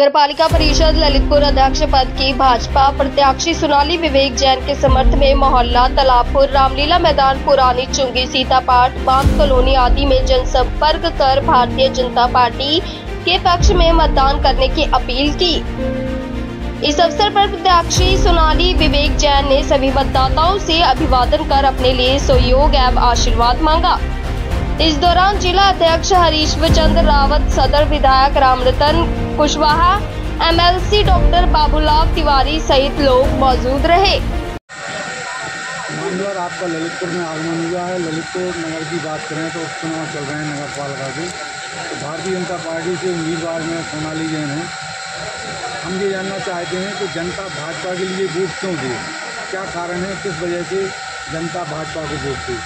नगरपालिका परिषद ललितपुर अध्यक्ष पद की भाजपा प्रत्याशी सोनाली विवेक जैन के समर्थन में मोहल्ला तालाबपुर, रामलीला मैदान, पुरानी चुंगी, सीतापाट, बांध कॉलोनी आदि में जनसंपर्क कर भारतीय जनता पार्टी के पक्ष में मतदान करने की अपील की। इस अवसर पर प्रत्याशी सोनाली विवेक जैन ने सभी मतदाताओं से अभिवादन कर अपने लिए सहयोग एवं आशीर्वाद मांगा। इस दौरान जिला अध्यक्ष हरीश्वर चंद्र रावत, सदर विधायक रामरतन कुशवाहा, MLC डॉक्टर बाबूलाल तिवारी सहित लोग मौजूद रहे। माननीय आपका ललितपुर में आगमन हुआ है। ललितपुर नगर की बात करें तो उपचुनाव चल रहे हैं नगर पालिका के। तो भारतीय जनता पार्टी के उम्मीदवार में सोनाली जैन हैं। हम ये जानना चाहते हैं कि जनता भाजपा के लिए वोट क्यों दे, क्या कारण है, किस वजह से जनता भाजपा को वोट दे।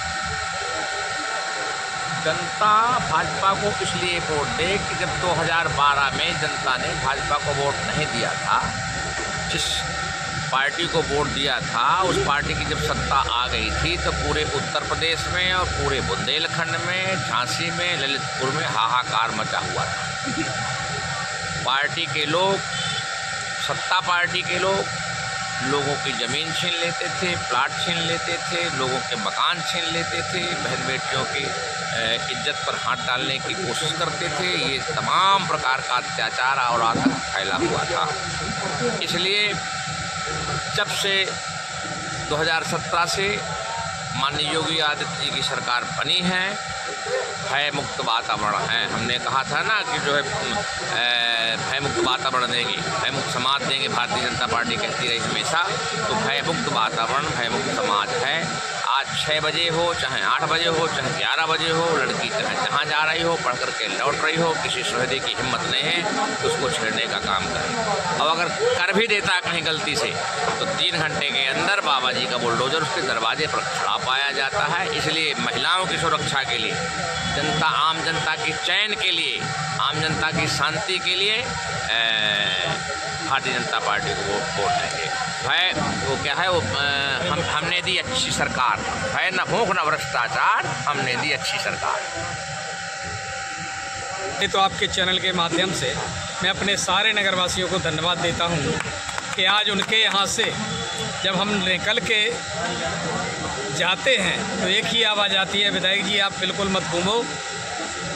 जनता भाजपा को इसलिए वोट दे कि जब 2012 में जनता ने भाजपा को वोट नहीं दिया था, जिस पार्टी को वोट दिया था उस पार्टी की जब सत्ता आ गई थी तो पूरे उत्तर प्रदेश में और पूरे बुंदेलखंड में, झांसी में, ललितपुर में हाहाकार मचा हुआ था। पार्टी के लोग, सत्ता पार्टी के लोग लोगों की ज़मीन छीन लेते थे, प्लाट छीन लेते थे, लोगों के मकान छीन लेते थे, बहन बेटियों की इज्जत पर हाथ डालने की कोशिश करते थे। ये तमाम प्रकार का अत्याचार और आतंक फैला हुआ था। इसलिए जब से 2017 से माननीय योगी आदित्य जी की सरकार बनी है, भय मुक्त वातावरण है। हमने कहा था ना कि जो है भय मुक्त वातावरण देंगे, भय मुक्त समाज देंगे, भारतीय जनता पार्टी कहती रही हमेशा। तो भय मुक्त वातावरण, भय मुक्त समाज है। आज 6 बजे हो, चाहे 8 बजे हो, चाहे 11 बजे हो, लड़की चाहे जहाँ जा रही हो, पढ़ करके लौट रही हो, किसी सुहृदय की हिम्मत नहीं है तो उसको छेड़ने का काम करें। अब अगर कर भी देता कहीं गलती से तो 3 घंटे के अंदर बाबा जी का बुलडोजर उसके दरवाजे पर खड़ा पाया जाता है। इसलिए महिलाओं की सुरक्षा के लिए, जनता, आम जनता की चैन के लिए, आम जनता की शांति के लिए भारतीय जनता पार्टी को वोट देंगे। भय वो क्या है, वो हमने दी अच्छी सरकार, भय न भूख न भ्रष्टाचार, हमने दी अच्छी सरकार। तो आपके चैनल के माध्यम से मैं अपने सारे नगरवासियों को धन्यवाद देता हूं कि आज उनके यहाँ से जब हम निकल के जाते हैं तो एक ही आवाज़ आती है, विधायक जी आप बिल्कुल मत घूमो,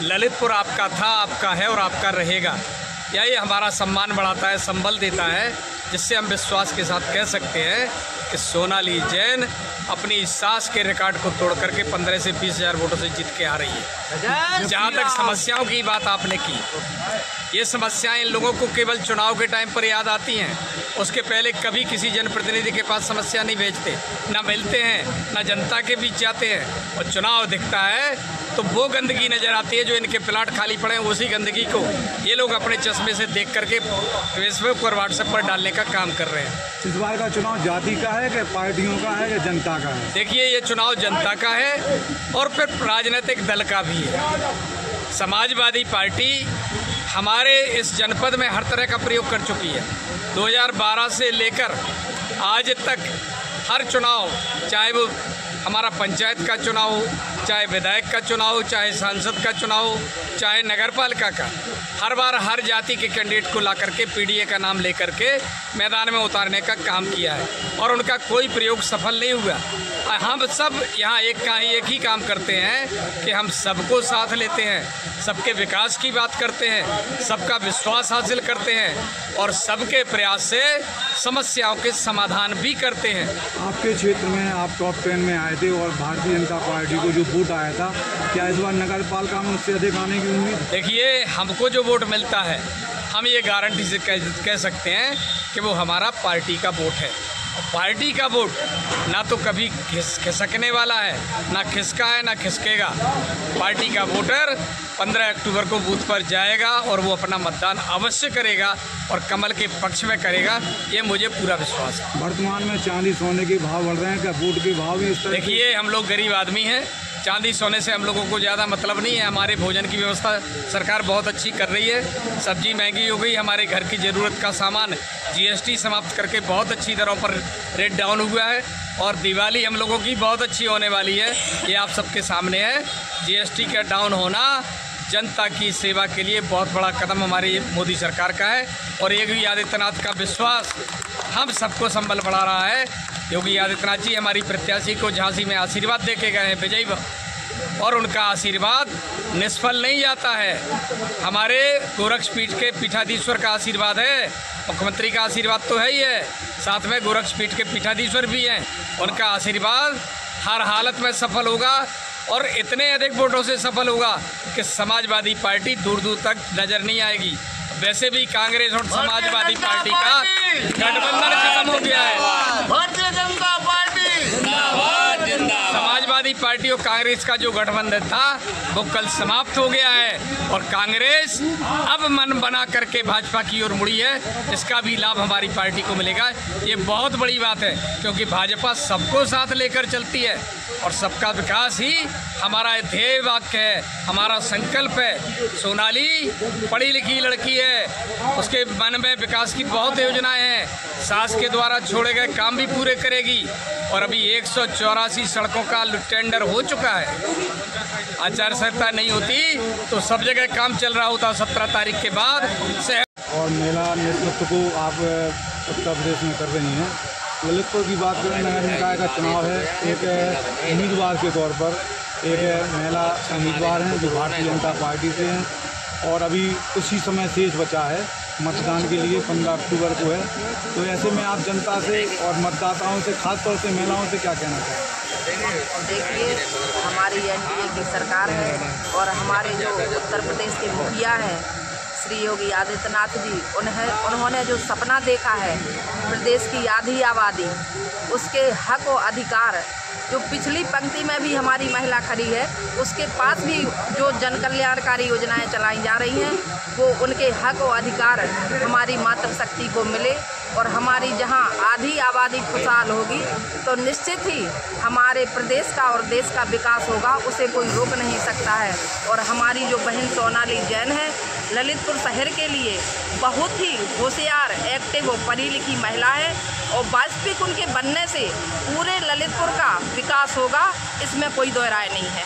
ललितपुर आपका था, आपका है और आपका रहेगा। ये हमारा सम्मान बढ़ाता है, संबल देता है, जिससे हम विश्वास के साथ कह सकते हैं कि सोनाली जैन अपनी सास के रिकॉर्ड को तोड़ करके 15 से 20 हज़ार वोटों से जीत के आ रही है। जहाँ तक समस्याओं की बात आपने की, ये समस्याएं इन लोगों को केवल चुनाव के टाइम पर याद आती हैं। उसके पहले कभी किसी जनप्रतिनिधि के पास समस्या नहीं भेजते, ना मिलते हैं, ना जनता के बीच जाते हैं। और चुनाव दिखता है तो वो गंदगी नज़र आती है जो इनके प्लाट खाली पड़े हैं, उसी गंदगी को ये लोग अपने चश्मे से देख करके फेसबुक और व्हाट्सएप पर डालने का काम कर रहे हैं। इस बार का चुनाव जाति का है कि पार्टियों का है कि जनता का है? देखिए, ये चुनाव जनता का है और फिर राजनीतिक दल का भी है। समाजवादी पार्टी हमारे इस जनपद में हर तरह का प्रयोग कर चुकी है। 2012 से लेकर आज तक हर चुनाव, चाहे वो हमारा पंचायत का चुनाव हो, चाहे विधायक का चुनाव हो, चाहे सांसद का चुनाव हो, चाहे नगरपालिका का, हर बार हर जाति के कैंडिडेट को ला करके PDA का नाम लेकर के मैदान में उतारने का काम किया है और उनका कोई प्रयोग सफल नहीं हुआ। हम सब यहाँ एक ही काम करते हैं कि हम सबको साथ लेते हैं, सबके विकास की बात करते हैं, सबका विश्वास हासिल करते हैं और सबके प्रयास से समस्याओं के समाधान भी करते हैं। आपके क्षेत्र में आप टॉप 10 में आए थे और भारतीय जनता पार्टी को जो वोट आया था, क्या इस बार नगर पालिका में उससे अधिक आने की उम्मीद? देखिए, हमको जो वोट मिलता है हम ये गारंटी से कह सकते हैं कि वो हमारा पार्टी का वोट है। पार्टी का वोट ना तो कभी खिसकने वाला है, ना खिसका है, ना खिसकेगा। पार्टी का वोटर 15 अक्टूबर को बूथ पर जाएगा और वो अपना मतदान अवश्य करेगा और कमल के पक्ष में करेगा, ये मुझे पूरा विश्वास है। वर्तमान में चांदी सोने के भाव बढ़ रहे हैं, क्या वोट के भाव भी इस तरह? देखिए, हम लोग गरीब आदमी हैं, चांदी सोने से हम लोगों को ज़्यादा मतलब नहीं है। हमारे भोजन की व्यवस्था सरकार बहुत अच्छी कर रही है। सब्जी महंगी हो गई, हमारे घर की ज़रूरत का सामान GST समाप्त करके बहुत अच्छी दरों पर रेट डाउन हुआ है और दिवाली हम लोगों की बहुत अच्छी होने वाली है। ये आप सबके सामने है। GST का डाउन होना जनता की सेवा के लिए बहुत बड़ा कदम हमारी मोदी सरकार का है। और योगी आदित्यनाथ का विश्वास हम सबको संबल बढ़ा रहा है। योगी आदित्यनाथ जी हमारी प्रत्याशी को झांसी में आशीर्वाद दे के गए हैं विजयी, और उनका आशीर्वाद निष्फल नहीं जाता है। हमारे गोरक्षपीठ के पीठाधीश्वर का आशीर्वाद है, मुख्यमंत्री का आशीर्वाद तो है ही है, साथ में गोरक्षपीठ के पीठाधीश्वर भी हैं। उनका आशीर्वाद हर हालत में सफल होगा और इतने अधिक वोटों से सफल होगा कि समाजवादी पार्टी दूर दूर तक नजर नहीं आएगी। वैसे भी कांग्रेस और समाजवादी पार्टी का गठबंधन खत्म हो गया है। भारतीय जनता पार्टी जिंदाबाद जिंदाबाद। समाजवादी पार्टी और कांग्रेस का जो गठबंधन था वो कल समाप्त हो गया है और कांग्रेस अब मन बना करके भाजपा की ओर मुड़ी है। इसका भी लाभ हमारी पार्टी को मिलेगा। ये बहुत बड़ी बात है क्योंकि भाजपा सबको साथ लेकर चलती है और सबका विकास ही हमारा ध्येय वाक्य है, हमारा संकल्प है। सोनाली पढ़ी लिखी लड़की है, उसके मन में विकास की बहुत योजनाएं हैं। सास के द्वारा छोड़े गए काम भी पूरे करेगी और अभी 184 सड़कों का टेंडर हो चुका है। आचार संहिता नहीं होती तो सब जगह काम चल रहा होता 17 तारीख के बाद से। और मेला नेतृत्व को आप उत्तर प्रदेश में कर रही हैं। ललितपुर की बात करें, नगर निकाय का चुनाव है। एक उम्मीदवार के तौर पर एक महिला उम्मीदवार हैं जो भारतीय जनता पार्टी से हैं और अभी कुछ ही समय शेष बचा है मतदान के लिए, 15 अक्टूबर को है। तो ऐसे में आप जनता से और मतदाताओं से, खासतौर से महिलाओं से क्या कहना चाहेंगे? देखिए, हमारी एनडीए की सरकार है और हमारे जो उत्तर प्रदेश के मुखिया हैं श्री योगी आदित्यनाथ जी, उन्होंने जो सपना देखा है प्रदेश की आधी आबादी, उसके हक और अधिकार, जो पिछली पंक्ति में भी हमारी महिला खड़ी है उसके पास भी जो जन कल्याणकारी योजनाएं चलाई जा रही हैं वो उनके हक और अधिकार हमारी मातृशक्ति को मिले और हमारी जहां आधी आबादी खुशहाल होगी तो निश्चित ही हमारे प्रदेश का और देश का विकास होगा, उसे कोई रोक नहीं सकता है। और हमारी जो बहन सोनाली जैन है, ललितपुर शहर के लिए बहुत ही होशियार, एक्टिव और पढ़ी लिखी महिला है और वास्तविक उनके बनने से पूरे ललितपुर का विकास होगा, इसमें कोई दो राय नहीं है।